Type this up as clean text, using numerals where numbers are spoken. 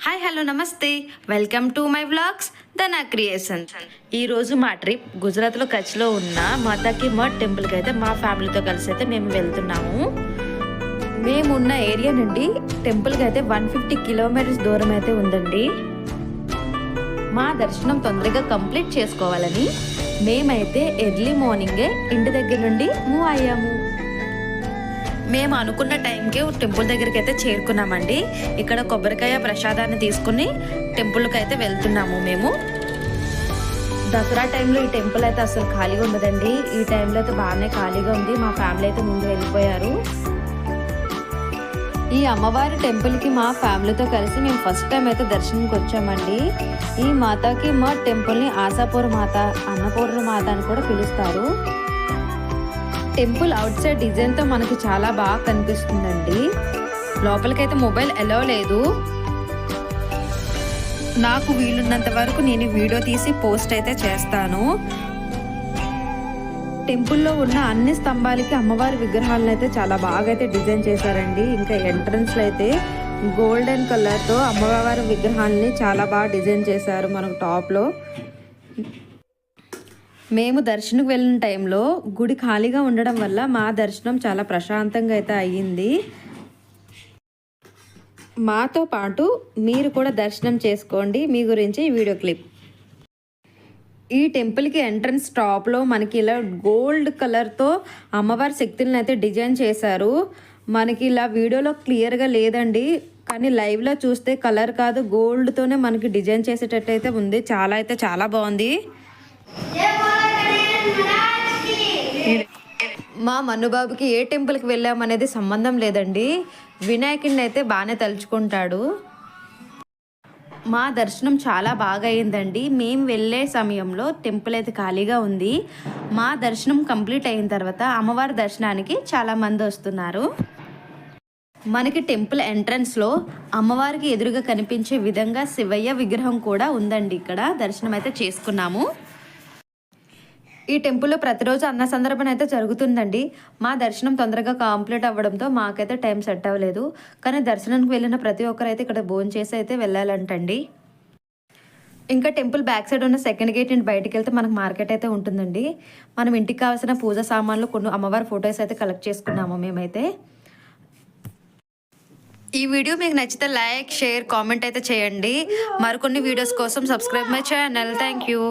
Hi hello నమస్తే, welcome to my vlogs Dhana creations. ఈరోజు మా ట్రిప్ గుజరాత్లో కచ్లో ఉన్న మాతాకి మఠ్ టెంపుల్కి అయితే మా ఫ్యామిలీతో కలిసి అయితే మేము వెళ్తున్నాము. మేమున్న ఏరియా నుండి టెంపుల్కి అయితే 150 కిలోమీటర్స్ దూరం అయితే ఉందండి. మా దర్శనం తొందరగా కంప్లీట్ చేసుకోవాలని మేమైతే ఎర్లీ మార్నింగే ఇంటి దగ్గర నుండి మూవ్ అయ్యాము. మేము అనుకున్న టైంకి టెంపుల్ దగ్గరికి అయితే చేరుకున్నామండి. ఇక్కడ కొబ్బరికాయ ప్రసాదాన్ని తీసుకుని టెంపుల్కి అయితే వెళ్తున్నాము. మేము దసరా టైంలో ఈ టెంపుల్ అయితే అసలు ఖాళీగా ఉండదండి. ఈ టైంలో అయితే బాగానే ఖాళీగా ఉంది. మా ఫ్యామిలీ అయితే ముందు వెళ్ళిపోయారు. ఈ అమ్మవారి టెంపుల్కి మా ఫ్యామిలీతో కలిసి మేము ఫస్ట్ టైం అయితే దర్శనంకి వచ్చామండి. ఈ మాతాకి మా టెంపుల్ని ఆశాపూర్ మాత, అన్నపూర్ణ మాత అని కూడా పిలుస్తారు. టెంపుల్ అవుట్ సైడ్ డిజైన్తో మనకి చాలా బాగా కనిపిస్తుందండి. లోపలికైతే మొబైల్ అలౌ లేదు. నాకు వీలున్నంత వరకు నేను వీడియో తీసి పోస్ట్ అయితే చేస్తాను. టెంపుల్లో ఉన్న అన్ని స్తంభాలకి అమ్మవారి విగ్రహాలను అయితే చాలా బాగా అయితే డిజైన్ చేశారండి. ఇంకా ఎంట్రన్స్లో అయితే గోల్డెన్ కలర్తో అమ్మవారి విగ్రహాలని చాలా బాగా డిజైన్ చేశారు. మనకు టాప్లో మేము దర్శనకు వెళ్ళిన టైంలో గుడి ఖాళీగా ఉండడం వల్ల మా దర్శనం చాలా ప్రశాంతంగా అయితే అయ్యింది. మాతో పాటు మీరు కూడా దర్శనం చేసుకోండి. మీ గురించి ఈ వీడియో క్లిప్. ఈ టెంపుల్కి ఎంట్రన్స్ టాప్లో మనకి ఇలా గోల్డ్ కలర్తో అమ్మవారి శక్తులను అయితే డిజైన్ చేశారు. మనకి ఇలా వీడియోలో క్లియర్గా లేదండి, కానీ లైవ్లో చూస్తే కలర్ కాదు గోల్డ్తోనే మనకి డిజైన్ చేసేటట్టు అయితే ఉంది. చాలా బాగుంది. మా మన్నుబాబుకి ఏ టెంపుల్కి వెళ్ళామనేది సంబంధం లేదండి. వినాయకుడిని అయితే బాగానే తలుచుకుంటాడు. మా దర్శనం చాలా బాగా అయిందండి. మేము వెళ్ళే సమయంలో టెంపుల్ అయితే ఖాళీగా ఉంది. మా దర్శనం కంప్లీట్ అయిన తర్వాత అమ్మవారి దర్శనానికి చాలా మంది వస్తున్నారు. మనకి టెంపుల్ ఎంట్రన్స్లో అమ్మవారికి ఎదురుగా కనిపించే విధంగా శివయ్య విగ్రహం కూడా ఉందండి. ఇక్కడ దర్శనం అయితే చేసుకున్నాము. ఈ టెంపుల్లో ప్రతిరోజు అన్న సందర్భం అయితే జరుగుతుందండి. మా దర్శనం తొందరగా కంప్లీట్ అవ్వడంతో మాకైతే టైం సెట్ అవ్వలేదు. కానీ దర్శనానికి వెళ్ళిన ప్రతి ఒక్కరైతే ఇక్కడ భోజనం చేసి అయితే వెళ్ళాలంటండి. ఇంకా టెంపుల్ బ్యాక్ సైడ్ ఉన్న సెకండ్ గేట్ నుండి బయటికి వెళ్తే మనకు మార్కెట్ అయితే ఉంటుందండి. మనం ఇంటికి కావాల్సిన పూజ సామాన్లు, కొన్ని అమ్మవారి ఫొటోస్ అయితే కలెక్ట్ చేసుకున్నాము మేమైతే. ఈ వీడియో మీకు నచ్చితే లైక్, షేర్, కామెంట్ అయితే చేయండి. మరికొన్ని వీడియోస్ కోసం subscribe my channel. Thank you.